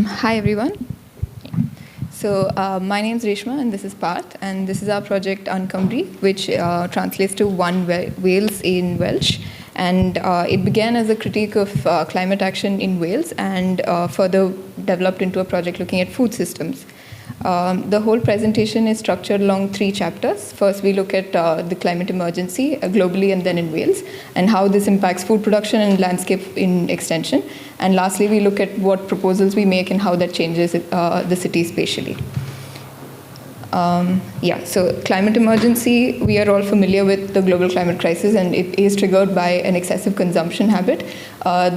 Hi, everyone. My name is Reshma, and this is Parth, and this is our project Uncumry, which translates to One Wales in Welsh. And it began as a critique of climate action in Wales and further developed into a project looking at food systems. The whole presentation is structured along 3 chapters. First, we look at the climate emergency globally and then in Wales, and how this impacts food production and landscape in extension. And lastly, we look at what proposals we make and how that changes the city spatially. So climate emergency, we are all familiar with the global climate crisis, and it is triggered by an excessive consumption habit.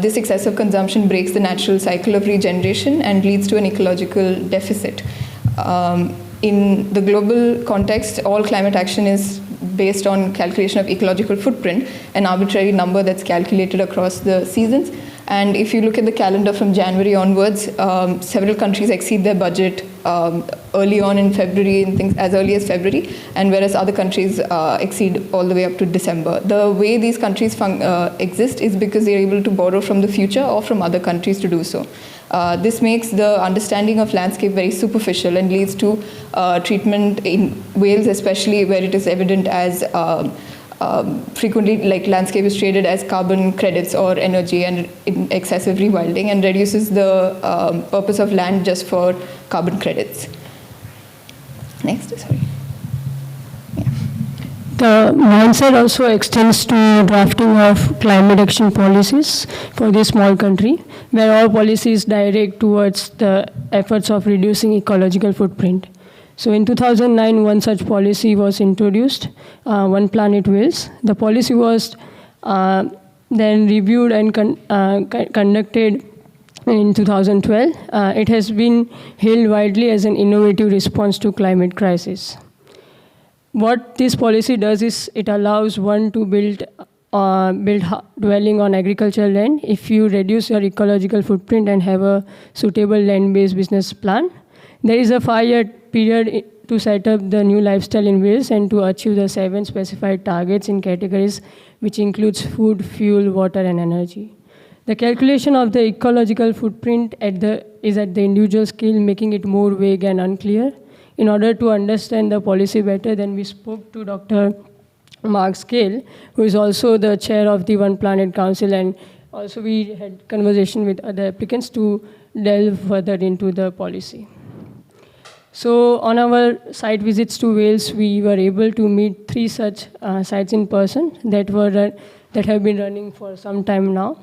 This excessive consumption breaks the natural cycle of regeneration and leads to an ecological deficit. In the global context, all climate action is based on calculation of ecological footprint, an arbitrary number that's calculated across the seasons. And if you look at the calendar from January onwards, several countries exceed their budget early on in February, and things as early as February, and whereas other countries exceed all the way up to December. The way these countries exist is because they're able to borrow from the future or from other countries to do so. This makes the understanding of landscape very superficial and leads to treatment in Wales, especially where it is evident as frequently, like, landscape is traded as carbon credits or energy, and in excessive rewilding, and reduces the purpose of land just for carbon credits. Next, sorry. The mindset also extends to drafting of climate action policies for this small country, where all policies direct towards the efforts of reducing ecological footprint. So in 2009, one such policy was introduced, One Planet Wales. The policy was then reviewed and conducted in 2012. It has been hailed widely as an innovative response to climate crisis. What this policy does is it allows one to build dwelling on agricultural land if you reduce your ecological footprint and have a suitable land-based business plan. There is a 5-year period to set up the new lifestyle in Wales and to achieve the 7 specified targets in categories which includes food, fuel, water, and energy. The calculation of the ecological footprint is at the individual scale, making it more vague and unclear. In order to understand the policy better, then we spoke to Dr. Mark Scale, who is also the chair of the One Planet Council, and also we had conversation with other applicants to delve further into the policy. So on our site visits to Wales, we were able to meet 3 such sites in person that have been running for some time now.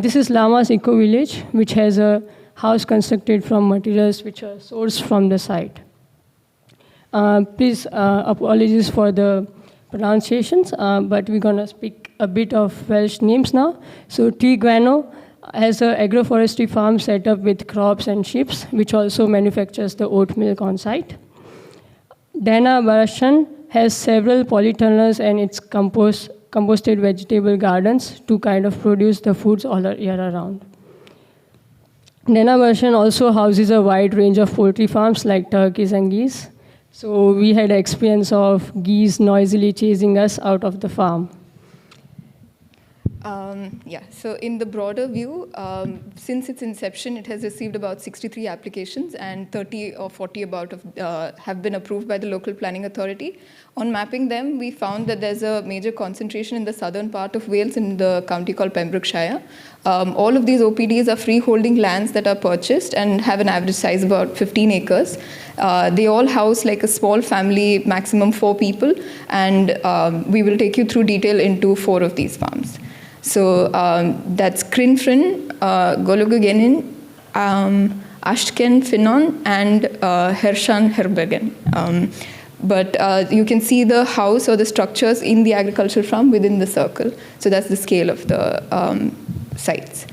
This is Lama's Eco Village, which has a house constructed from materials which are sourced from the site. Please, apologies for the pronunciations, but we're going to speak a bit of Welsh names now. So Tigwano has an agroforestry farm set up with crops and sheep, which also manufactures the oat milk on site. Dana Barashan has several polytunnels and its composted vegetable gardens to kind of produce the foods all year around. Dana Barashan also houses a wide range of poultry farms like turkeys and geese. So we had experience of geese noisily chasing us out of the farm. So in the broader view, since its inception, it has received about 63 applications, and 30 or 40 have been approved by the local planning authority. On mapping them, we found that there's a major concentration in the southern part of Wales in the county called Pembrokeshire. All of these OPDs are freeholding lands that are purchased and have an average size of about 15 acres. They all house like a small family, maximum 4 people, and we will take you through detail into 4 of these farms. So that's Crinfrin, Gologugenin, Ashken Finon, and Hershan Herbergen. But you can see the house or the structures in the agricultural farm within the circle. So that's the scale of the sites.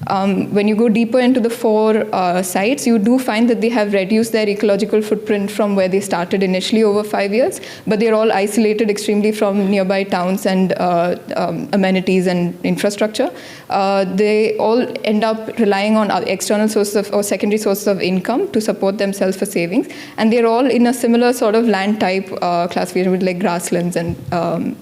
When you go deeper into the 4 sites, you do find that they have reduced their ecological footprint from where they started initially over 5 years, but they're all isolated extremely from nearby towns and amenities and infrastructure. They all end up relying on external sources or secondary sources of income to support themselves for savings, and they're all in a similar sort of land type classification with like grasslands and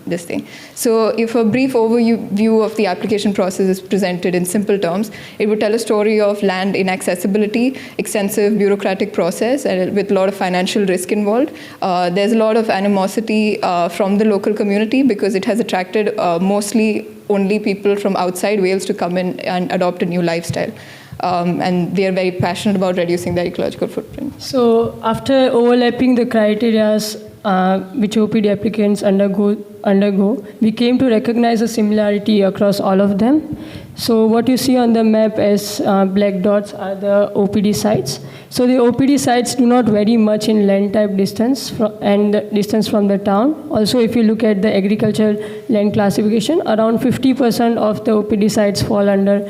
this thing. So if a brief overview of the application process is presented in simple terms, It would tell a story of land inaccessibility, extensive bureaucratic process, and with a lot of financial risk involved. There's a lot of animosity from the local community because it has attracted mostly only people from outside Wales to come in and adopt a new lifestyle. And they are very passionate about reducing their ecological footprint. So after overlapping the criteria which OPD applicants undergo, we came to recognize a similarity across all of them. So what you see on the map as black dots are the OPD sites. So the OPD sites do not vary much in land type distance and the distance from the town. Also, if you look at the agricultural land classification, around 50% of the OPD sites fall under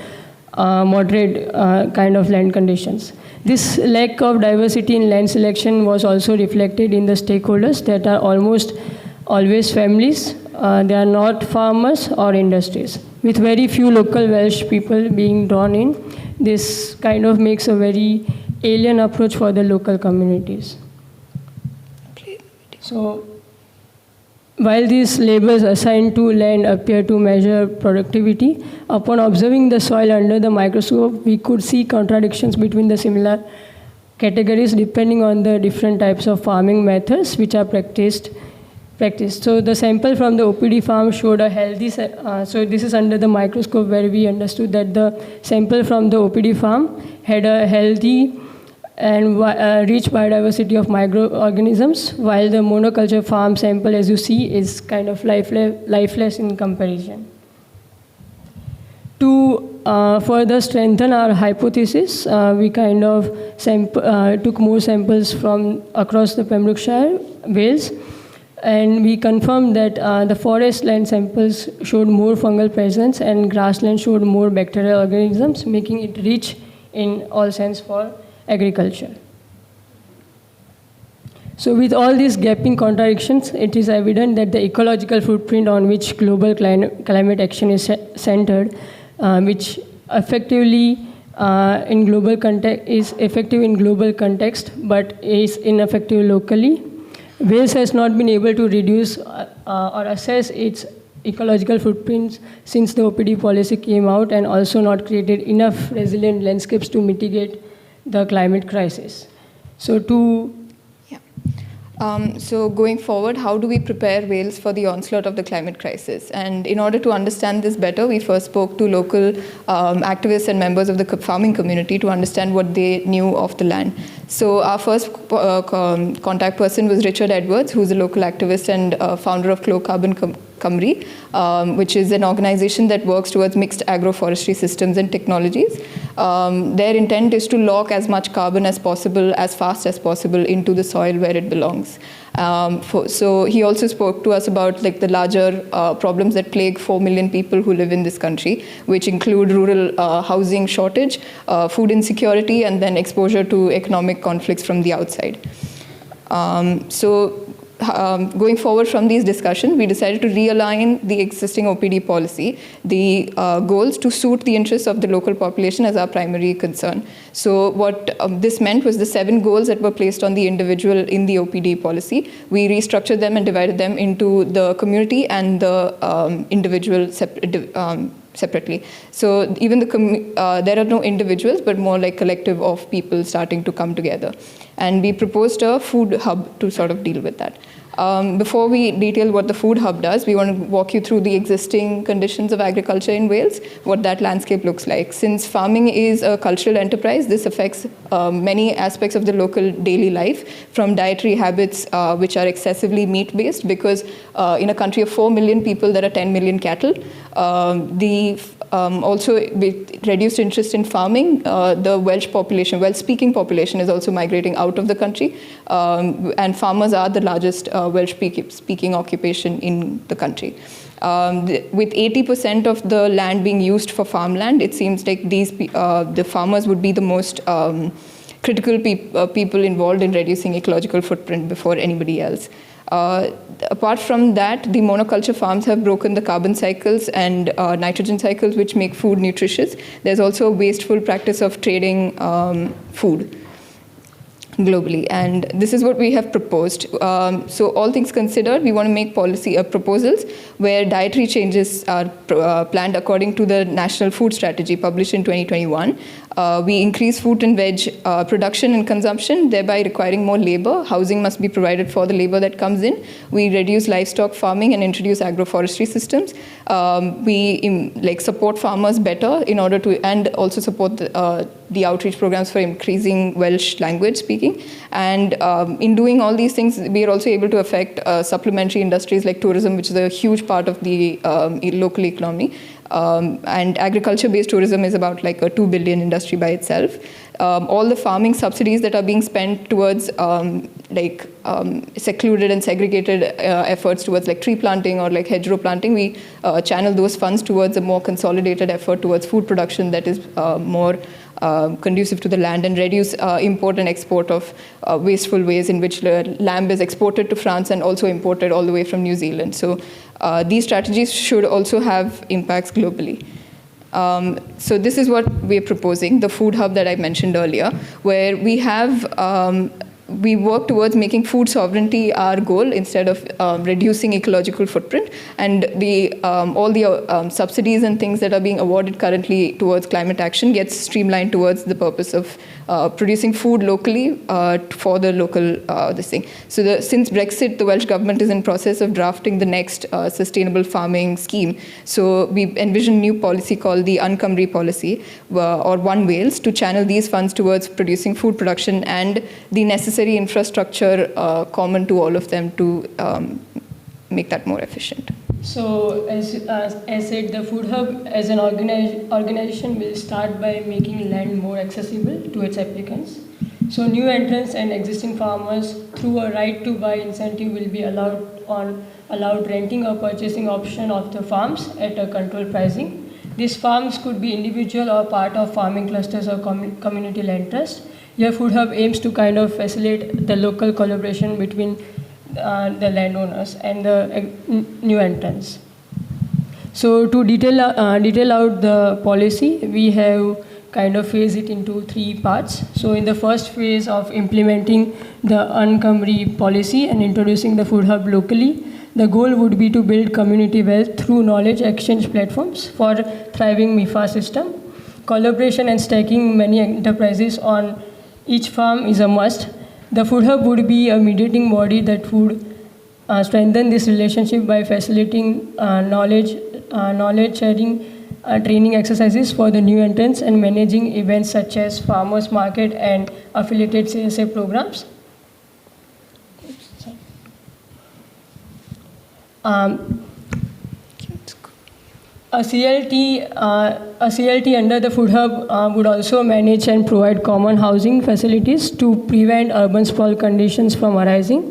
moderate kind of land conditions. This lack of diversity in land selection was also reflected in the stakeholders that are almost always families. They are not farmers or industries. With very few local Welsh people being drawn in, this kind of makes a very alien approach for the local communities. So, while these labels assigned to land appear to measure productivity, upon observing the soil under the microscope, we could see contradictions between the similar categories depending on the different types of farming methods which are practiced. So the sample from the OPD farm showed a healthy, so this is under the microscope where we understood that the sample from the OPD farm had a healthy and rich biodiversity of microorganisms, while the monoculture farm sample, as you see, is kind of lifeless in comparison. To further strengthen our hypothesis, we kind of took more samples from across the Pembrokeshire, Wales, and we confirmed that the forest land samples showed more fungal presence and grassland showed more bacterial organisms, making it rich in all sense for agriculture. So with all these gaping contradictions, it is evident that the ecological footprint on which global climate action is centered, which effectively in global context is effective in global context, but is ineffective locally. Wales has not been able to reduce or assess its ecological footprints since the OPD policy came out, and also not created enough resilient landscapes to mitigate the climate crisis. So so going forward, how do we prepare Wales for the onslaught of the climate crisis? And in order to understand this better, we first spoke to local activists and members of the farming community to understand what they knew of the land. So our first contact person was Richard Edwards, who's a local activist and founder of Low Carbon Cymru, which is an organization that works towards mixed agroforestry systems and technologies. Their intent is to lock as much carbon as possible, as fast as possible, into the soil where it belongs. So he also spoke to us about like the larger problems that plague 4 million people who live in this country, which include rural housing shortage, food insecurity, and then exposure to economic conflicts from the outside. Going forward from these discussions, we decided to realign the existing OPD policy, the goals to suit the interests of the local population as our primary concern. So what this meant was the 7 goals that were placed on the individual in the OPD policy. We restructured them and divided them into the community and the individual separately. So even there are no individuals, but more like collective of people starting to come together. And we proposed a food hub to sort of deal with that. Before we detail what the food hub does, we want to walk you through the existing conditions of agriculture in Wales, what that landscape looks like. Since farming is a cultural enterprise, this affects many aspects of the local daily life, from dietary habits, which are excessively meat-based, because in a country of 4 million people, there are 10 million cattle. Also, with reduced interest in farming, the Welsh population, Welsh-speaking population, is also migrating out of the country, and farmers are the largest Welsh-speaking occupation in the country. With 80% of the land being used for farmland, it seems like the farmers would be the most critical people involved in reducing ecological footprint before anybody else. Apart from that, the monoculture farms have broken the carbon cycles and nitrogen cycles, which make food nutritious. There's also a wasteful practice of trading food. globally. And this is what we have proposed. So all things considered, we want to make policy proposals where dietary changes are planned according to the National Food Strategy published in 2021. We increase fruit and veg production and consumption, thereby requiring more labor. Housing must be provided for the labor that comes in. We reduce livestock farming and introduce agroforestry systems. We support farmers better in order to, and also support the outreach programs for increasing Welsh language speaking. And in doing all these things, we are also able to affect supplementary industries like tourism, which is a huge part of the local economy. And agriculture-based tourism is about like a 2 billion industry by itself. All the farming subsidies that are being spent towards secluded and segregated efforts towards like tree planting or like hedgerow planting, we channel those funds towards a more consolidated effort towards food production that is more conducive to the land, and reduce import and export of wasteful ways in which lamb is exported to France and also imported all the way from New Zealand. So these strategies should also have impacts globally. So this is what we're proposing, the food hub that I mentioned earlier, where we have we work towards making food sovereignty our goal instead of reducing ecological footprint. And all the subsidies and things that are being awarded currently towards climate action gets streamlined towards the purpose of producing food locally for the local this thing. So since Brexit, the Welsh government is in process of drafting the next sustainable farming scheme. So we envision a new policy called the Uncymru policy, or One Wales, to channel these funds towards producing food production and the necessary infrastructure common to all of them to make that more efficient. So, as said, the Food Hub as an organization will start by making land more accessible to its applicants. So, new entrants and existing farmers, through a right to buy incentive, will be allowed renting or purchasing option of the farms at a controlled pricing. These farms could be individual or part of farming clusters or community land trust. Your Food Hub aims to kind of facilitate the local collaboration between the landowners and the new entrants. So to detail out the policy, we have kind of phased it into 3 parts. So in the first phase of implementing the Uncymru policy and introducing the Food Hub locally, the goal would be to build community wealth through knowledge exchange platforms for thriving MIFA system. Collaboration and stacking many enterprises on each farm is a must. The Food Hub would be a mediating body that would strengthen this relationship by facilitating knowledge sharing, training exercises for the new entrants, and managing events such as farmers market and affiliated CSA programs. A CLT under the Food Hub would also manage and provide common housing facilities to prevent urban sprawl conditions from arising.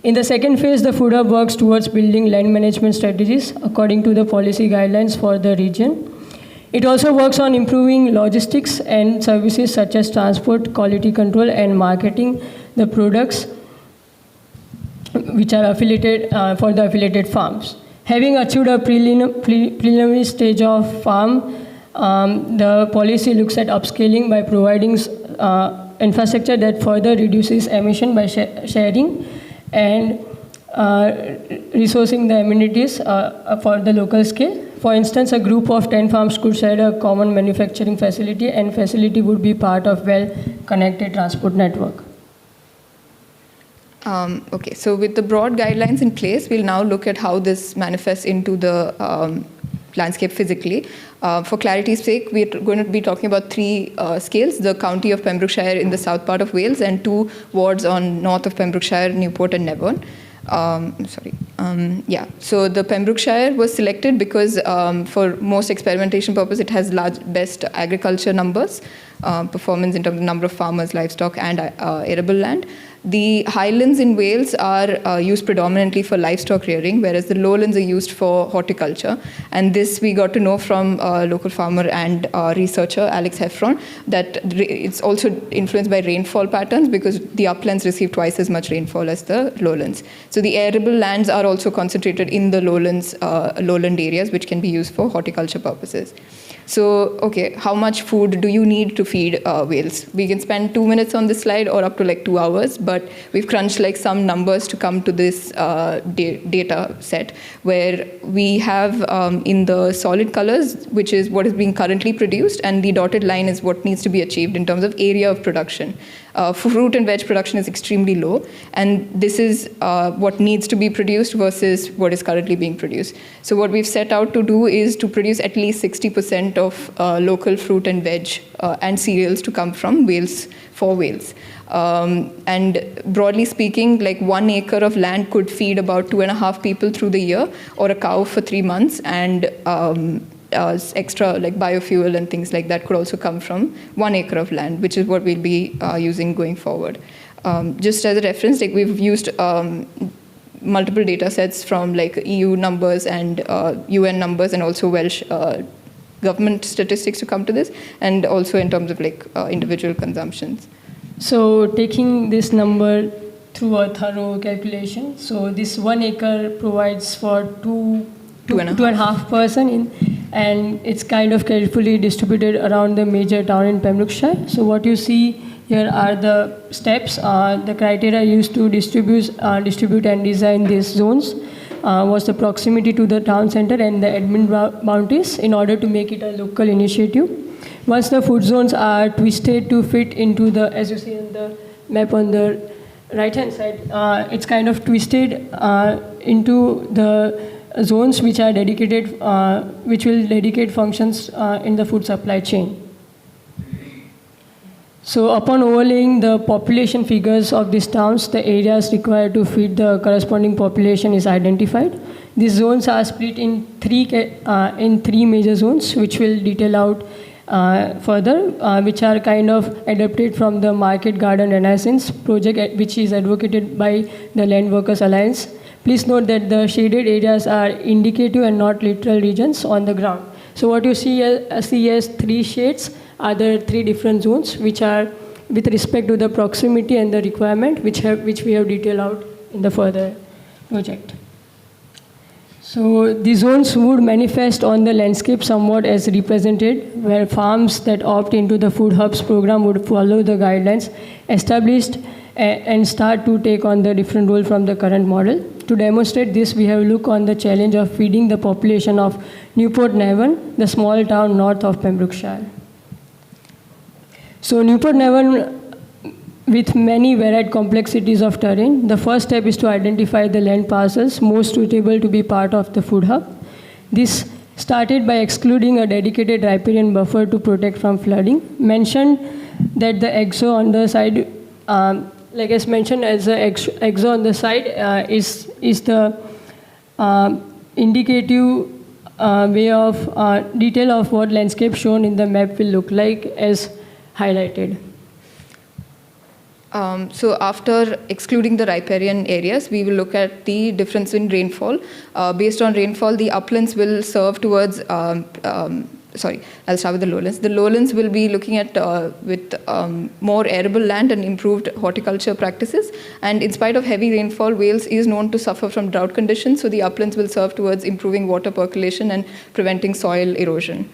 In the second phase, the Food Hub works towards building land management strategies according to the policy guidelines for the region. It also works on improving logistics and services such as transport, quality control, and marketing the products which are affiliated for the affiliated farms. Having achieved a preliminary stage of farm, the policy looks at upscaling by providing infrastructure that further reduces emission by sharing and resourcing the amenities for the local scale. For instance, a group of 10 farms could share a common manufacturing facility, and facility would be part of well-connected transport network. Okay, so with the broad guidelines in place, we'll now look at how this manifests into the landscape physically. For clarity's sake, we're going to be talking about 3 scales: the county of Pembrokeshire in the south part of Wales, and 2 wards on north of Pembrokeshire, Newport and Nevern. So the Pembrokeshire was selected because for most experimentation purpose, it has best agriculture numbers, performance in terms of number of farmers, livestock, and arable land. The highlands in Wales are used predominantly for livestock rearing, whereas the lowlands are used for horticulture. And this we got to know from a local farmer and researcher, Alex Heffron, that it's also influenced by rainfall patterns because the uplands receive twice as much rainfall as the lowlands. So the arable lands are also concentrated in the lowlands, lowland areas, which can be used for horticulture purposes. So, okay, how much food do you need to feed whales. We can spend 2 minutes on this slide or up to like 2 hours, but we've crunched like some numbers to come to this data set, where we have in the solid colors, which is what is being currently produced, and the dotted line is what needs to be achieved in terms of area of production. Fruit and veg production is extremely low, and this is what needs to be produced versus what is currently being produced. So what we've set out to do is to produce at least 60% of local fruit and veg and cereals to come from whales, for whales. And broadly speaking, like 1 acre of land could feed about 2.5 people through the year, or a cow for 3 months, and extra like biofuel and things like that could also come from 1 acre of land, which is what we'll be using going forward. Just as a reference, like we've used multiple data sets from like EU numbers and UN numbers, and also Welsh government statistics to come to this, and also in terms of like individual consumptions. So taking this number through a thorough calculation, so this 1 acre provides for two and a half person and it's kind of carefully distributed around the major town in Pembrokeshire. So what you see here are the steps, the criteria used to distribute and design these zones. Was the proximity to the town center and the admin boundaries in order to make it a local initiative. Once the food zones are twisted to fit into the, as you see on the map on the right-hand side, it's kind of twisted into the zones which are dedicated, which will dedicate functions in the food supply chain. So upon overlaying the population figures of these towns, the areas required to feed the corresponding population is identified. These zones are split in three major zones, which will detail out further, which are kind of adapted from the Market Garden Renaissance project, which is advocated by the Land Workers Alliance. Please note that the shaded areas are indicative and not literal regions on the ground. So what you see as 3 shades are the 3 different zones, which are with respect to the proximity and the requirement, which we have detailed out in the further project. So the zones would manifest on the landscape somewhat as represented, where farms that opt into the Food Hubs program would follow the guidelines established and start to take on the different role from the current model. To demonstrate this, we have looked on the challenge of feeding the population of Newport-Nevern, the small town north of Pembrokeshire. So Newport-Nevern, with many varied complexities of terrain, the first step is to identify the land parcels most suitable to be part of the food hub. This started by excluding a dedicated riparian buffer to protect from flooding. Mentioned that the exo on the side, like as mentioned, as the exo on the side is the indicative way of detail of what landscape shown in the map will look like as highlighted. So after excluding the riparian areas, we will look at the difference in rainfall. Based on rainfall, the uplands will serve towards, sorry, I'll start with the lowlands. The lowlands will be looking at with more arable land and improved horticulture practices. And in spite of heavy rainfall, Wales is known to suffer from drought conditions, so the uplands will serve towards improving water percolation and preventing soil erosion.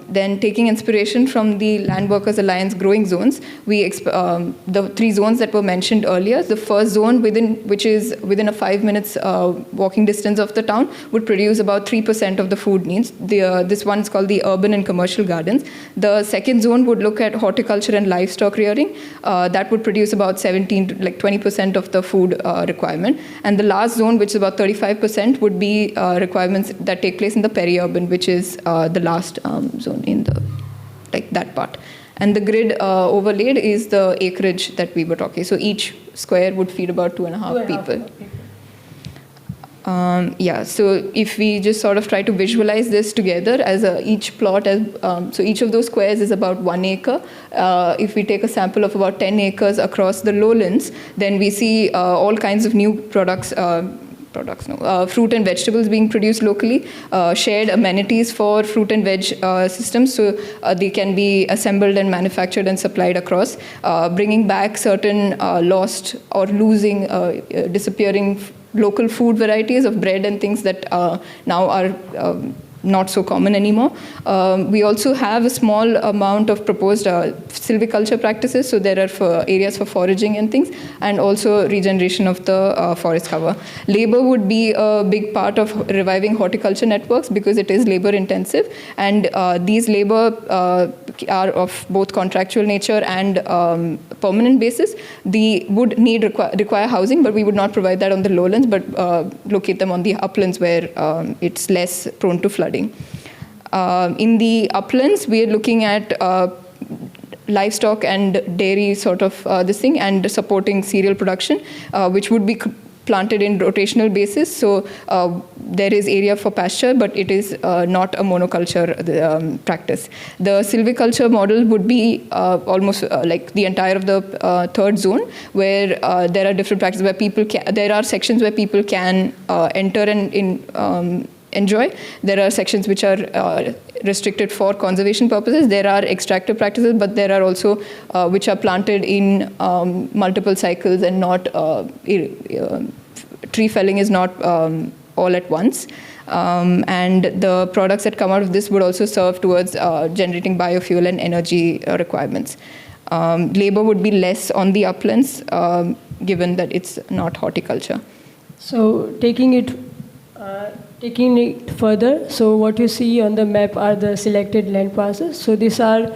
Then taking inspiration from the Land Workers Alliance growing zones, the 3 zones that were mentioned earlier, the first zone which is within a 5 minutes walking distance of the town would produce about 3% of the food needs. This one is called the urban and commercial gardens. The second zone would look at horticulture and livestock rearing. That would produce about 17 to like 20% of the food requirement. And the last zone, which is about 35%, would be requirements that take place in the peri-urban, which is the last zone in the that part. And the grid overlaid is the acreage that we were talking. So each square would feed about 2.5 people. Yeah, so if we just sort of try to visualize this together as each plot, so each of those squares is about 1 acre. If we take a sample of about 10 acres across the lowlands, then we see all kinds of new fruit and vegetables being produced locally, shared amenities for fruit and veg systems, so they can be assembled and manufactured and supplied across, bringing back certain lost or losing, disappearing local food varieties of bread and things that now are not so common anymore. We also have a small amount of proposed silviculture practices, so there are areas for foraging and things, and also regeneration of the forest cover. Labor would be a big part of reviving horticulture networks because it is labor intensive, and these labor are of both contractual nature and permanent basis. They would require housing, but we would not provide that on the lowlands, but locate them on the uplands where it's less prone to flooding. In the uplands, we are looking at livestock and dairy sort of this thing, and supporting cereal production, which would be planted in rotational basis. So there is area for pasture, but it is not a monoculture practice. The silviculture model would be almost like the entire of the third zone, where there are different practices where people there are sections where people can enter and enjoy. There are sections which are restricted for conservation purposes. There are extractive practices, but there are also which are planted in multiple cycles and not tree felling is not all at once. And the products that come out of this would also serve towards generating biofuel and energy requirements. Labor would be less on the uplands, given that it's not horticulture. So taking it further, so what you see on the map are the selected land passes. So these are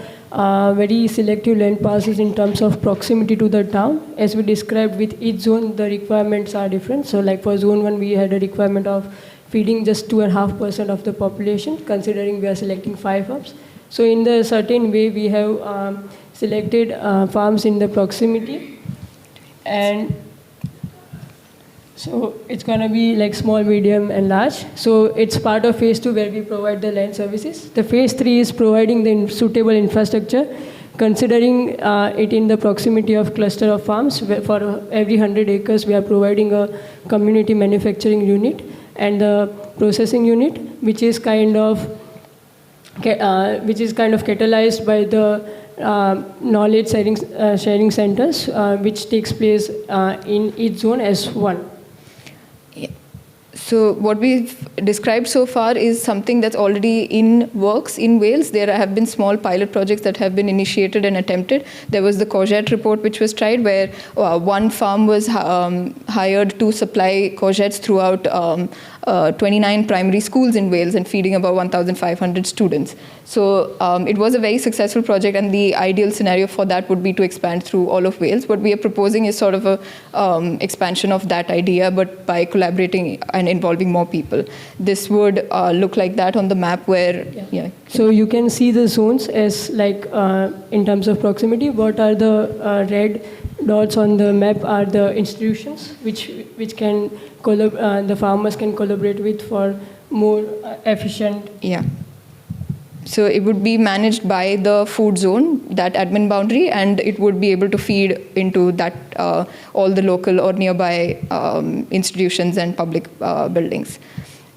very selective land passes in terms of proximity to the town. As we described, with each zone, the requirements are different. So like for zone 1, we had a requirement of feeding just 2.5% of the population, considering we are selecting 5 farms. So in the certain way, we have selected farms in the proximity, and so it's going to be like small, medium, and large. So it's part of phase 2 where we provide the land services. The phase 3 is providing the suitable infrastructure, considering it in the proximity of cluster of farms. For every 100 acres, we are providing a community manufacturing unit and the processing unit, which is kind of catalyzed by the knowledge sharing centers, which takes place in each zone as one. So what we've described so far is something that's already in works in Wales. There have been small pilot projects that have been initiated and attempted. There was the courgette report which was tried, where one farm was hired to supply courgettes throughout 29 primary schools in Wales and feeding about 1,500 students. So it was a very successful project, and the ideal scenario for that would be to expand through all of Wales. What we are proposing is sort of a expansion of that idea, but by collaborating and involving more people. This would look like that on the map where, yeah. So you can see the zones as like in terms of proximity. What are the red dots on the map are the institutions which can the farmers can collaborate with for more efficient. Yeah. So it would be managed by the food zone, that admin boundary, and it would be able to feed into that all the local or nearby institutions and public buildings.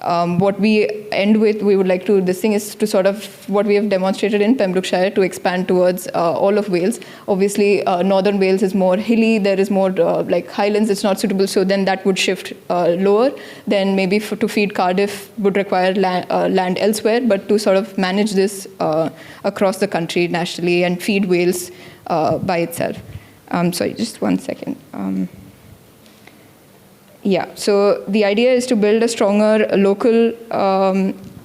What we end with, we would like to, this thing is to sort of what we have demonstrated in Pembrokeshire to expand towards all of Wales. Obviously, northern Wales is more hilly, there is more like highlands, it's not suitable, so then that would shift lower. Then maybe to feed Cardiff would require land elsewhere, but to sort of manage this across the country nationally and feed Wales by itself. Sorry, just 1 second. Yeah, so the idea is to build a stronger local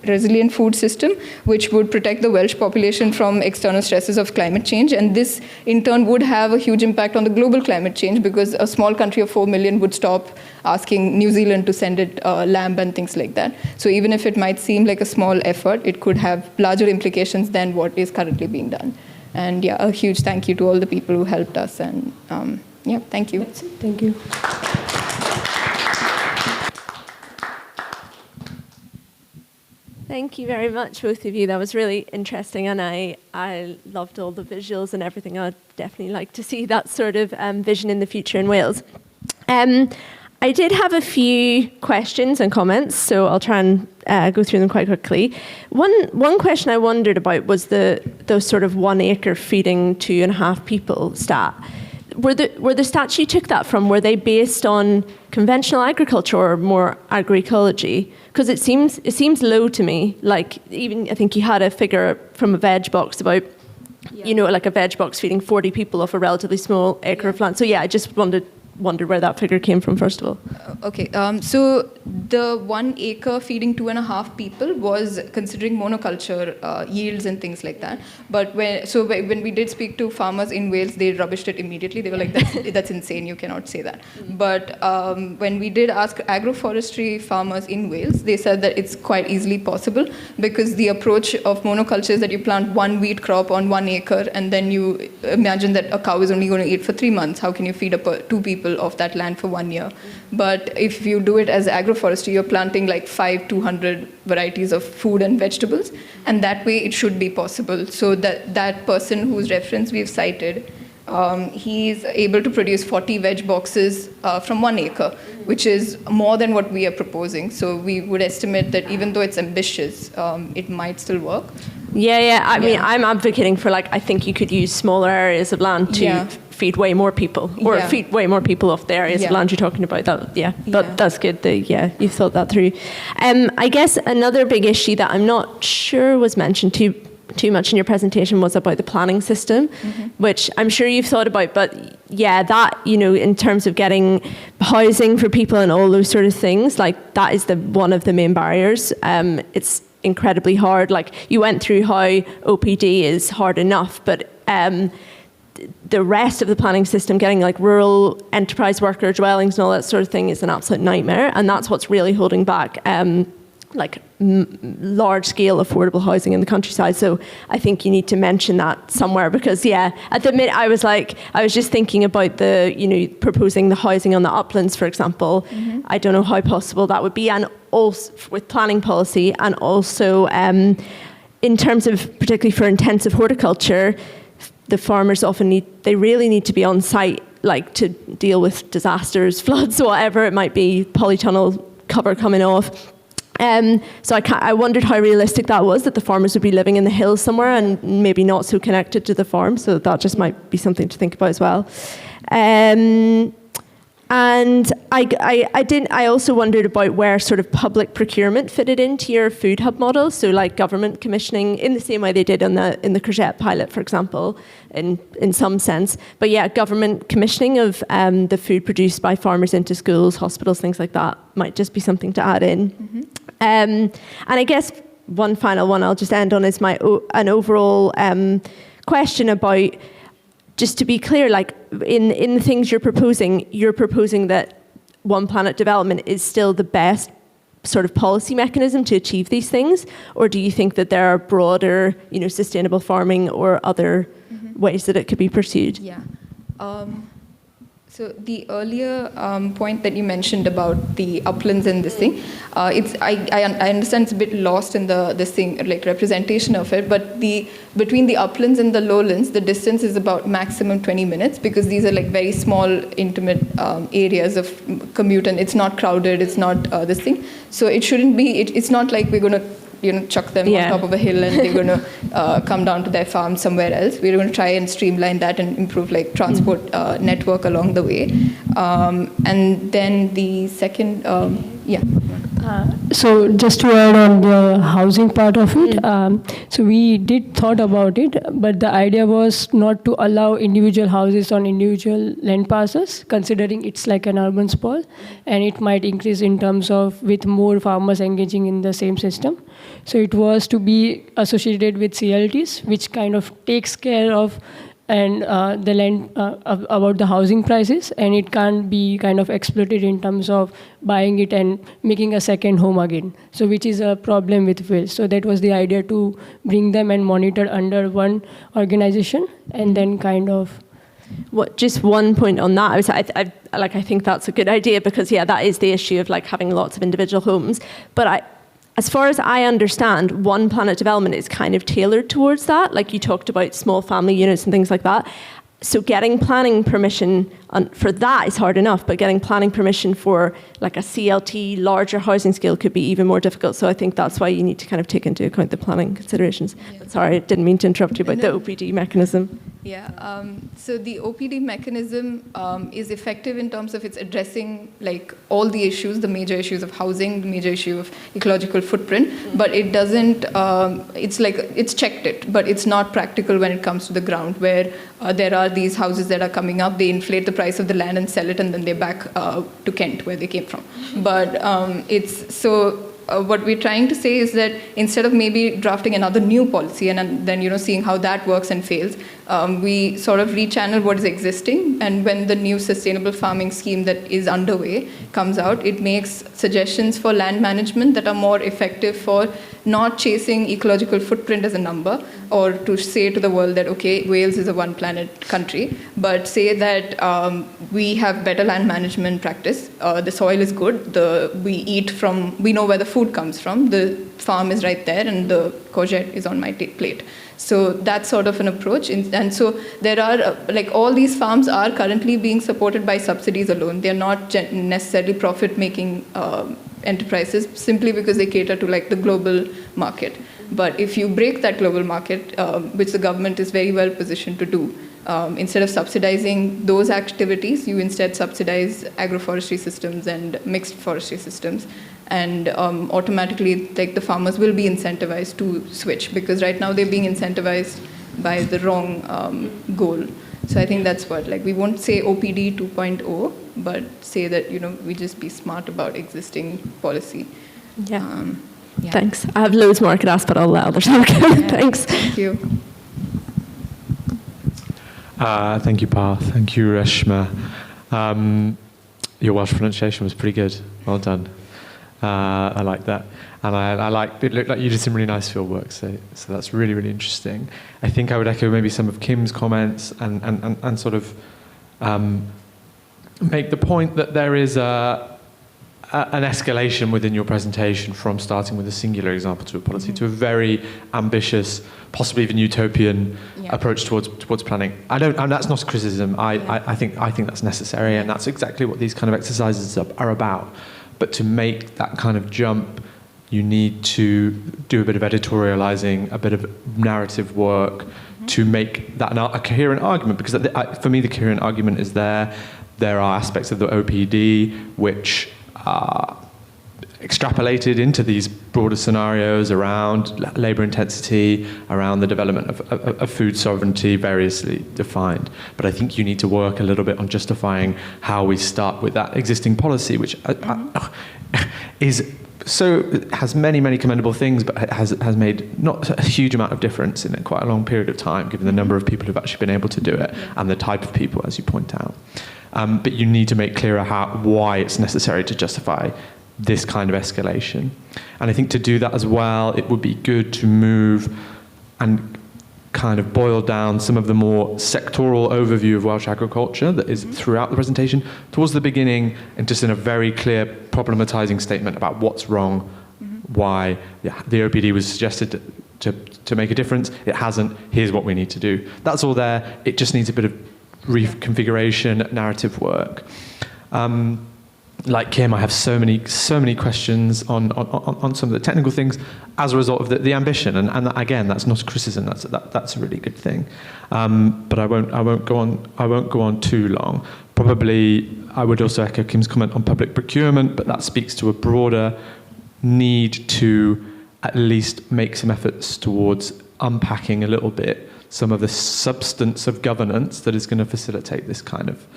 resilient food system which would protect the Welsh population from external stresses of climate change, and this in turn would have a huge impact on the global climate change, because a small country of 4 million would stop asking New Zealand to send it lamb and things like that. So even if it might seem like a small effort, it could have larger implications than what is currently being done. And yeah, a huge thank you to all the people who helped us, and yeah, thank you. Thank you. Thank you very much, both of you. That was really interesting, and I loved all the visuals and everything. I'd definitely like to see that sort of vision in the future in Wales. I did have a few questions and comments, so I'll try and go through them quite quickly. One question I wondered about was the sort of 1 acre feeding 2.5 people stat. were the stats you took that from, were they based on conventional agriculture or more agroecology? Because it seems low to me. Like, even I think you had a figure from a veg box about, like a veg box feeding 40 people off a relatively small acre of land. So I just wondered where that figure came from, first of all. Okay, so the 1 acre feeding 2.5 people was considering monoculture yields and things like that. But when we did speak to farmers in Wales, they rubbished it immediately. They were like, that's insane, you cannot say that. But when we did ask agroforestry farmers in Wales, they said that it's quite easily possible, because the approach of monoculture is that you plant 1 wheat crop on 1 acre, and then you imagine that a cow is only going to eat for 3 months. How can you feed 2 people of that land for 1 year? But if you do it as agroforestry, you're planting like 200 varieties of food and vegetables, and that way it should be possible. So that person whose reference we've cited, he's able to produce 40 veg boxes from 1 acre, which is more than what we are proposing. So we would estimate that even though it's ambitious, it might still work. I mean, I'm advocating for, I think you could use smaller areas of land to feed way more people, or feed way more people off the areas of land you're talking about. That's good. You've thought that through. I guess another big issue that I'm not sure was mentioned too much in your presentation was about the planning system, which I'm sure you've thought about, but that, in terms of getting housing for people and all those sort of things, that is one of the main barriers. It's incredibly hard. You went through how OPD is hard enough, but the rest of the planning system, getting rural enterprise worker dwellings and all that sort of thing, is an absolute nightmare, and that's what's really holding back large-scale affordable housing in the countryside. So I think you need to mention that somewhere, because at the minute I was just thinking about proposing the housing on the uplands, for example. I don't know how possible that would be, and also with planning policy, and also in terms of particularly for intensive horticulture, the farmers they really need to be on site, to deal with disasters, floods, whatever it might be, polytunnel cover coming off. So I wondered how realistic that was, that the farmers would be living in the hills somewhere and maybe not so connected to the farm. So that just might be something to think about as well. And I also wondered about where sort of public procurement fitted into your food hub model. So government commissioning in the same way they did in the courgette pilot, for example, in some sense. But government commissioning of the food produced by farmers into schools, hospitals, things like that might just be something to add in. And I guess one final one I'll just end on is an overall question about, just to be clear, in the things you're proposing that One Planet development is still the best sort of policy mechanism to achieve these things, or do you think that there are broader, sustainable farming or other ways that it could be pursued? So the earlier point that you mentioned about the uplands and this thing, I understand it's a bit lost in this thing, representation of it, but between the uplands and the lowlands, the distance is about maximum 20 minutes, because these are very small, intimate areas of commute, and it's not crowded, it's not this thing. So it shouldn't be, it's not like we're going to chuck them on top of a hill and they're going to come down to their farm somewhere else. We're going to try and streamline that and improve transport network along the way. And then the second, So just to add on the housing part of it, so we did thought about it, but the idea was not to allow individual houses on individual land parcels, considering it's like an urban sprawl, and it might increase in terms of with more farmers engaging in the same system. So it was to be associated with CLTs, which kind of takes care of and the land about the housing prices, and it can't be kind of exploited in terms of buying it and making a second home again. So which is a problem with Wales. So that was the idea, to bring them and monitor under one organization, and then kind of. Just one point on that. I think that's a good idea, because that is the issue of having lots of individual homes. But as far as I understand, One Planet development is kind of tailored towards that. You talked about small family units and things like that. So getting planning permission for that is hard enough, but getting planning permission for a CLT, larger housing scale, could be even more difficult. So I think that's why you need to kind of take into account the planning considerations. Sorry, I didn't mean to interrupt you about the OPD mechanism. Yeah, so the OPD mechanism is effective in terms of it's addressing like all the issues, the major issues of housing, the major issue of ecological footprint, but it doesn't, it's checked it, but it's not practical when it comes to the ground where there are these houses that are coming up, they inflate the price of the land and sell it, and then they're back to Kent where they came from. But what we're trying to say is that instead of maybe drafting another new policy and then seeing how that works and fails, we sort of rechannel what is existing, and when the new sustainable farming scheme that is underway comes out, it makes suggestions for land management that are more effective for not chasing ecological footprint as a number, or to say to the world that, okay, Wales is a one planet country, but say that we have better land management practice, the soil is good, we know where the food comes from, the farm is right there, and the courgette is on my plate. So that's sort of an approach. And so there are, all these farms are currently being supported by subsidies alone. They're not necessarily profit-making enterprises, simply because they cater to the global market. But if you break that global market, which the government is very well positioned to do, instead of subsidizing those activities, you instead subsidize agroforestry systems and mixed forestry systems. And automatically, the farmers will be incentivized to switch, because right now they're being incentivized by the wrong goal. So I think that's what, we won't say OPD 2.0, but say that, we just be smart about existing policy. Yeah. Thanks. I have loads more I could ask, but I'll let others talk. Thanks. Thank you. Thank you, Parth. Thank you, Reshma. Your Welsh pronunciation was pretty good. Well done. I like that. And I like, it looked like you did some really nice field work, so that's really, really interesting. I think I would echo maybe some of Kim's comments and sort of make the point that there is an escalation within your presentation from starting with a singular example to a policy to a very ambitious, possibly even utopian approach towards planning. And that's not a criticism. I think that's necessary, and that's exactly what these kind of exercises are about. But to make that kind of jump, you need to do a bit of editorializing, a bit of narrative work to make that a coherent argument. Because for me, the coherent argument is there are aspects of the OPD which are extrapolated into these broader scenarios around labour intensity, around the development of food sovereignty, variously defined. But I think you need to work a little bit on justifying how we start with that existing policy, which has many commendable things, but has made not a huge amount of difference in quite a long period of time, given the number of people who've actually been able to do it and the type of people, as you point out. But you need to make clearer why it's necessary to justify this kind of escalation. And I think to do that as well, it would be good to move and kind of boil down some of the more sectoral overview of Welsh agriculture that is throughout the presentation towards the beginning, and just in a very clear problematizing statement about what's wrong, why the OPD was suggested to make a difference. It hasn't. Here's what we need to do. That's all there. It just needs a bit of reconfiguration, narrative work. Like Kim, I have so many questions on some of the technical things as a result of the ambition, and again, that's not a criticism. That's a really good thing. But I won't go on too long. Probably I would also echo Kim's comment on public procurement, but that speaks to a broader need to at least make some efforts towards unpacking a little bit some of the substance of governance that is going to facilitate this kind of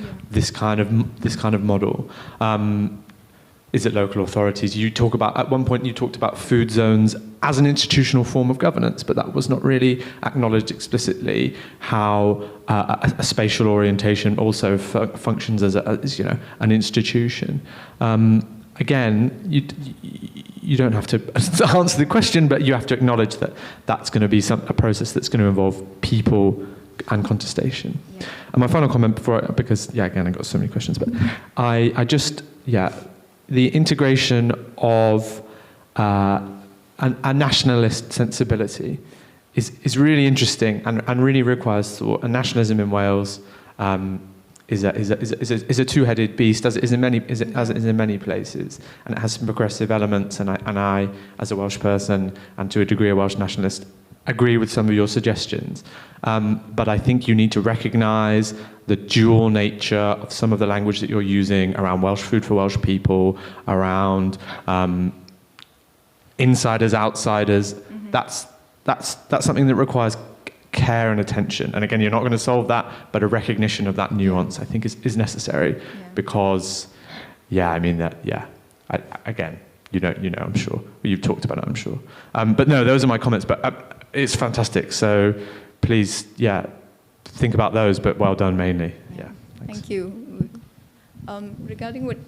model. Is it local authorities? At one point you talked about food zones as an institutional form of governance, but that was not really acknowledged explicitly. How a spatial orientation also functions as an institution. Again, you don't have to answer the question, but you have to acknowledge that that's going to be a process that's going to involve people and contestation. Yeah. And my final comment because again, I got so many questions, but the integration of a nationalist sensibility is really interesting and really requires thought. And nationalism in Wales is a two-headed beast, as it is in many places, and it has some progressive elements. And I, as a Welsh person, and to a degree a Welsh nationalist, agree with some of your suggestions. But I think you need to recognise the dual nature of some of the language that you're using around Welsh food for Welsh people, around insiders, outsiders. That's something that requires care and attention. And again, you're not going to solve that, but a recognition of that nuance, I think, is necessary. Because, again, you know, I'm sure. You've talked about it, I'm sure. But no, those are my comments. But it's fantastic. So please, think about those. But well done, mainly. Yeah. Thanks. Thank you. Regarding what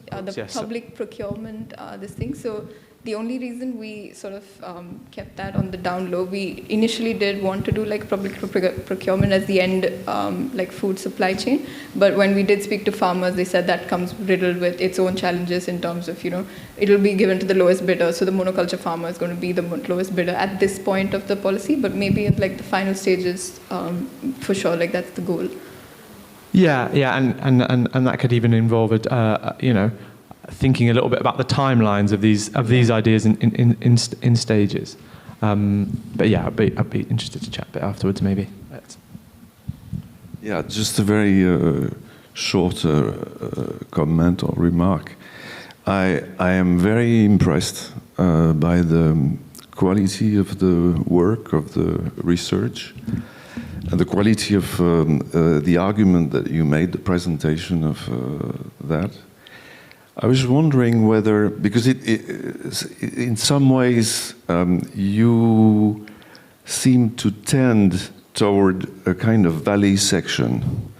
public procurement, this thing. So the only reason we sort of kept that on the down low, we initially did want to do like public procurement as the end, like food supply chain. But when we did speak to farmers, they said that comes riddled with its own challenges in terms of, it'll be given to the lowest bidder. So the monoculture farmer is going to be the lowest bidder at this point of the policy. But maybe in like the final stages, for sure, like that's the goal. Yeah, and that could even involve thinking a little bit about the timelines of these ideas in stages. But yeah, I'd be interested to chat a bit afterwards, maybe. Yeah, just a very short comment or remark. I am very impressed by the quality of the work, of the research, and the quality of the argument that you made, the presentation of that. I was wondering whether, because in some ways you seem to tend toward a kind of valley section,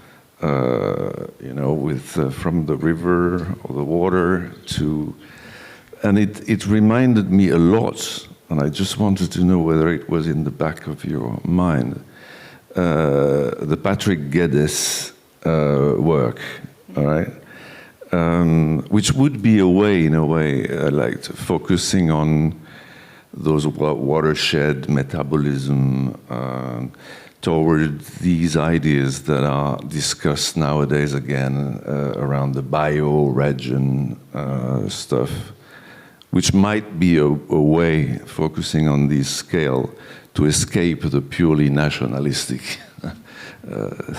with from the river or the water to, and it reminded me a lot, and I just wanted to know whether it was in the back of your mind, the Patrick Geddes work, all right? Which would be a way, like focusing on those watershed metabolism toward these ideas that are discussed nowadays again around the bioregion stuff, which might be a way, focusing on this scale, to escape the purely nationalistic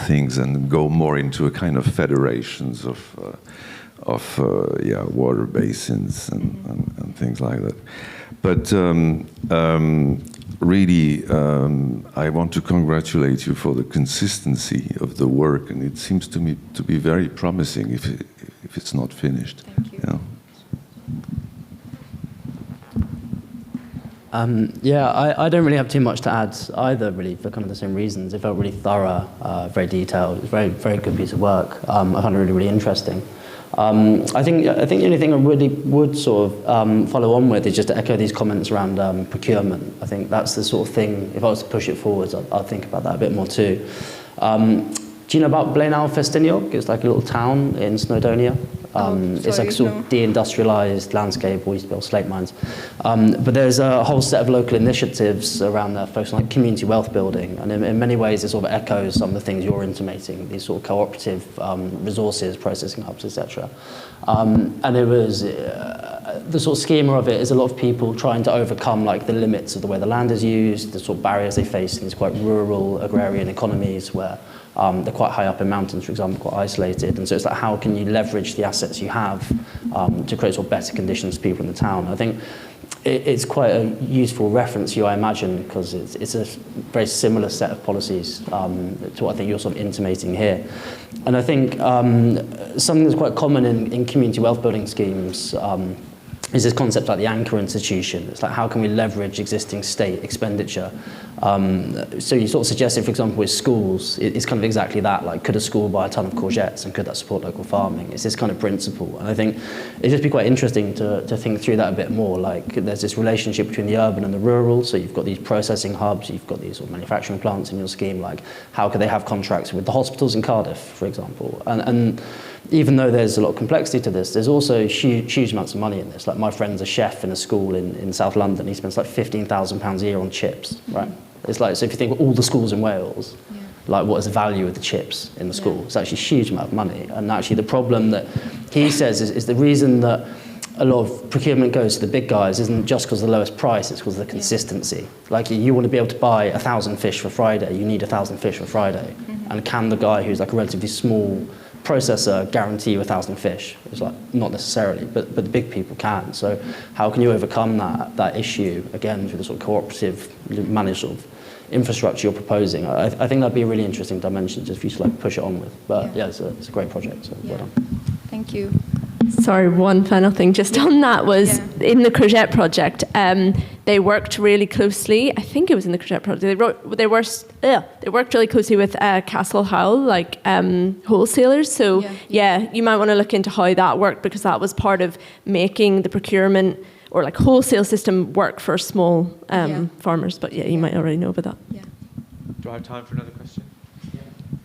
things and go more into a kind of federations of water basins and things like that. But really, I want to congratulate you for the consistency of the work, and it seems to me to be very promising if it's not finished. Thank you. I don't really have too much to add either, really, for kind of the same reasons. It felt really thorough, very detailed. It was a very, very good piece of work. I found it really, really interesting. I think the only thing I really would sort of follow on with is just to echo these comments around procurement. I think that's the sort of thing, if I was to push it forwards, I'd think about that a bit more too. Do you know about Blaenau Festiniog? It's like a little town in Snowdonia. It's like a sort of deindustrialized landscape, or used to be all slate mines. But there's a whole set of local initiatives around there focused on like community wealth building. And in many ways, it sort of echoes some of the things you're intimating, these sort of cooperative resources, processing hubs, etc. And it was, the sort of schema of it is a lot of people trying to overcome like the limits of the way the land is used, the sort of barriers they face in these quite rural agrarian economies where they're quite high up in mountains, for example, quite isolated. And so it's like, how can you leverage the assets you have to create sort of better conditions for people in the town? I think it's quite a useful reference to you, I imagine, because it's a very similar set of policies to what I think you're sort of intimating here. And I think something that's quite common in community wealth building schemes is this concept like the anchor institution. It's like, how can we leverage existing state expenditure? So you sort of suggested, for example, with schools, it's kind of exactly that. Like, could a school buy a ton of courgettes and could that support local farming? It's this kind of principle. And I think it'd just be quite interesting to think through that a bit more. Like, there's this relationship between the urban and the rural. So you've got these processing hubs, you've got these sort of manufacturing plants in your scheme. Like, how could they have contracts with the hospitals in Cardiff, for example? And even though there's a lot of complexity to this, there's also huge amounts of money in this. Like, my friend's a chef in a school in South London. He spends like £15,000 a year on chips, right? It's like, so if you think of all the schools in Wales, like, what is the value of the chips in the school? It's actually a huge amount of money. And actually the problem that he says is the reason that a lot of procurement goes to the big guys isn't just because of the lowest price, it's because of the consistency. Like you want to be able to buy 1,000 fish for Friday, you need 1,000 fish for Friday. And can the guy who's like a relatively small processor guarantee you 1,000 fish? It's like, not necessarily, but the big people can. So how can you overcome that issue, again, through the sort of cooperative managed sort of infrastructure you're proposing? I think that'd be a really interesting dimension just for you to like push it on with. But yeah, it's a great project, so well done. Thank you. Sorry, one final thing just on that was in the Courgette project, they worked really closely. I think it was in the Courgette project. They worked really closely with Castle Howell, like wholesalers. So you might want to look into how that worked, because that was part of making the procurement or like wholesale system work for small farmers. But you might already know about that. Yeah. Do I have time for another question?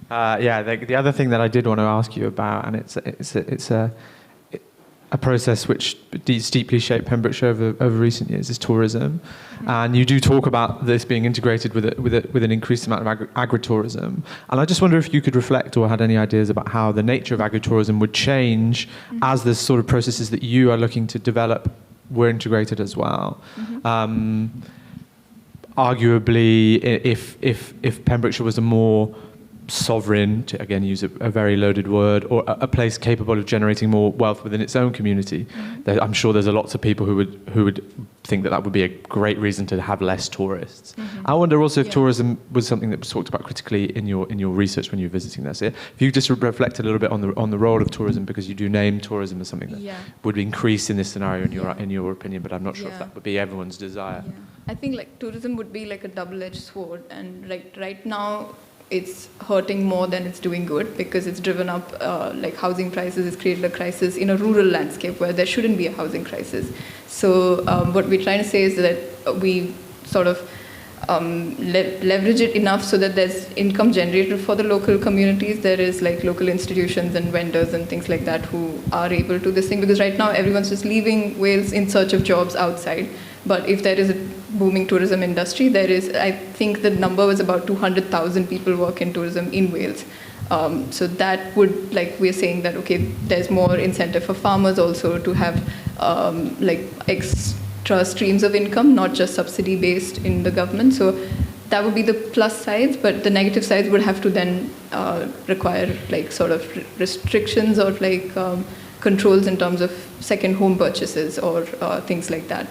The other thing that I did want to ask you about, and it's a process which deeply shaped Pembrokeshire over recent years, is tourism. And you do talk about this being integrated with an increased amount of agritourism. And I just wonder if you could reflect or had any ideas about how the nature of agritourism would change as the sort of processes that you are looking to develop were integrated as well. Arguably, if Pembrokeshire was a more sovereign, to again use a very loaded word, or a place capable of generating more wealth within its own community, I'm sure there's lots of people who would think that would be a great reason to have less tourists. I wonder also if tourism was something that was talked about critically in your research when you were visiting there. So if you just reflect a little bit on the role of tourism, because you do name tourism as something that would increase in this scenario in your opinion, but I'm not sure if that would be everyone's desire. I think like tourism would be like a double-edged sword, and like right now it's hurting more than it's doing good, because it's driven up like housing prices. It's created a crisis in a rural landscape where there shouldn't be a housing crisis. So what we're trying to say is that we sort of leverage it enough so that there's income generated for the local communities. There is like local institutions and vendors and things like that who are able to this thing, because right now everyone's just leaving Wales in search of jobs outside. But if there is a booming tourism industry, there is, I think the number was about 200,000 people work in tourism in Wales. So that would, like we're saying that, okay, there's more incentive for farmers also to have like extra streams of income, not just subsidy based in the government. So that would be the plus sides, but the negative sides would have to then require like sort of restrictions or like controls in terms of second home purchases or things like that.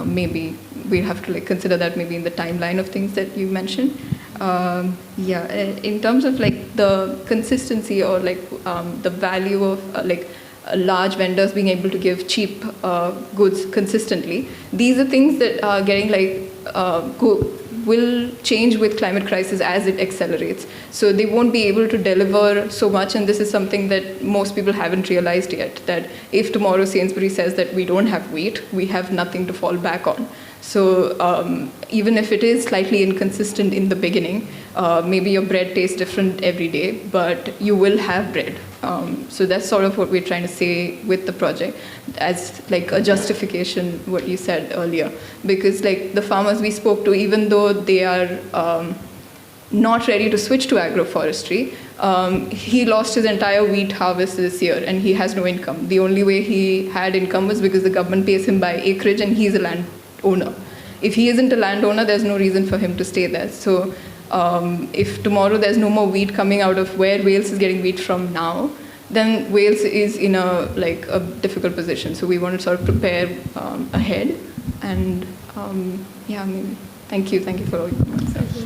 Maybe we have to like consider that maybe in the timeline of things that you mentioned. In terms of like the consistency or like the value of like large vendors being able to give cheap goods consistently, these are things that are getting like will change with climate crisis as it accelerates. So they won't be able to deliver so much, and this is something that most people haven't realized yet, that if tomorrow Sainsbury says that we don't have wheat, we have nothing to fall back on. So even if it is slightly inconsistent in the beginning, maybe your bread tastes different every day, but you will have bread. So that's sort of what we're trying to say with the project, as like a justification, what you said earlier. Because like the farmers we spoke to, even though they are not ready to switch to agroforestry, he lost his entire wheat harvest this year and he has no income. The only way he had income was because the government pays him by acreage and he's a landowner. If he isn't a landowner, there's no reason for him to stay there. So if tomorrow there's no more wheat coming out of where Wales is getting wheat from now, then Wales is in a difficult position. So we want to sort of prepare ahead. And thank you for all your answers.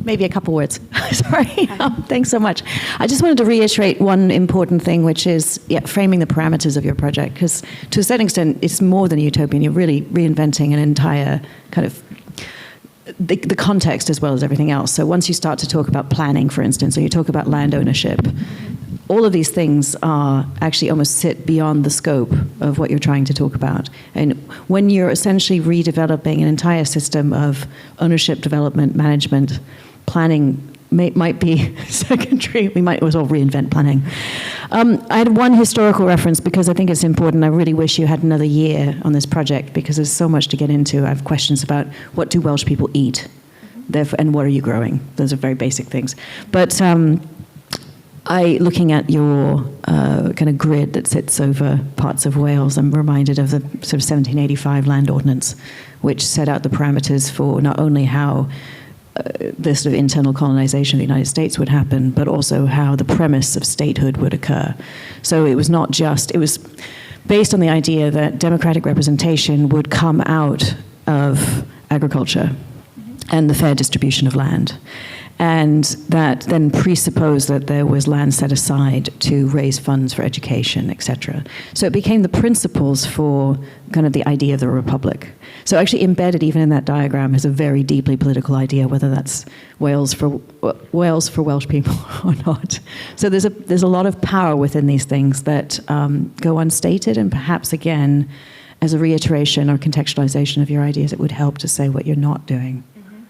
Maybe a couple words. Sorry. Thanks so much. I just wanted to reiterate one important thing, which is framing the parameters of your project, because to a certain extent, it's more than a utopian. You're really reinventing an entire kind of the context as well as everything else. So once you start to talk about planning, for instance, or you talk about land ownership, all of these things are actually almost sit beyond the scope of what you're trying to talk about. And when you're essentially redeveloping an entire system of ownership, development, management, planning might be secondary. We might as well reinvent planning. I had one historical reference because I think it's important. I really wish you had another year on this project because there's so much to get into. I have questions about what do Welsh people eat, and what are you growing? Those are very basic things. But looking at your kind of grid that sits over parts of Wales, I'm reminded of the sort of 1785 Land Ordinance, which set out the parameters for not only how the sort of internal colonization of the United States would happen, but also how the premise of statehood would occur. So it was not just, it was based on the idea that democratic representation would come out of agriculture and the fair distribution of land. And that then presupposed that there was land set aside to raise funds for education, etc. So it became the principles for kind of the idea of the republic. So actually embedded even in that diagram is a very deeply political idea, whether that's Wales for Welsh people or not. So there's a lot of power within these things that go unstated, and perhaps again, as a reiteration or contextualization of your ideas, it would help to say what you're not doing. Mm-hmm.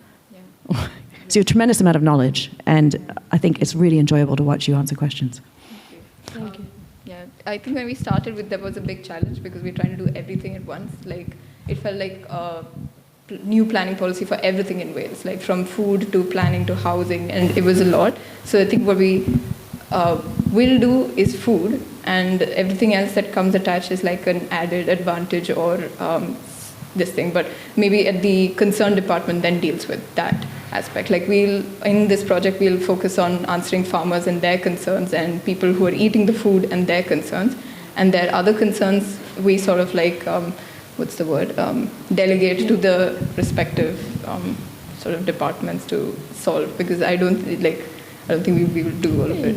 Yeah. So you have a tremendous amount of knowledge, and I think it's really enjoyable to watch you answer questions. Thank you. Yeah, I think when we started with that was a big challenge because we're trying to do everything at once. Like, it felt like a new planning policy for everything in Wales, like from food to planning to housing, and it was a lot. So I think what we will do is food, and everything else that comes attached is like an added advantage or this thing. But maybe at the concerned department then deals with that aspect. Like in this project, we'll focus on answering farmers and their concerns and people who are eating the food and their concerns. And their other concerns, we sort of like, delegate to the respective sort of departments to solve, because I don't think we will do all of it.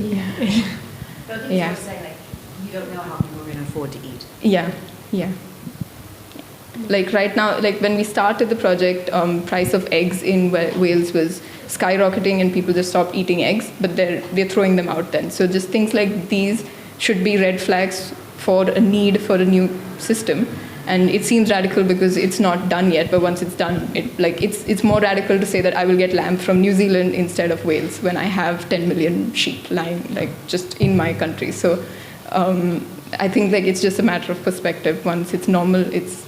Yeah. Saying, like, you don't know how people are going to afford to eat. Yeah. Like right now, like when we started the project, price of eggs in Wales was skyrocketing and people just stopped eating eggs, but they're throwing them out then. So just things like these should be red flags for a need for a new system. And it seems radical because it's not done yet, but once it's done, it's more radical to say that I will get lamb from New Zealand instead of Wales when I have 10 million sheep lying like just in my country. So I think like it's just a matter of perspective. Once it's normal, it's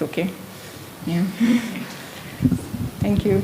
okay. Yeah. Thank you.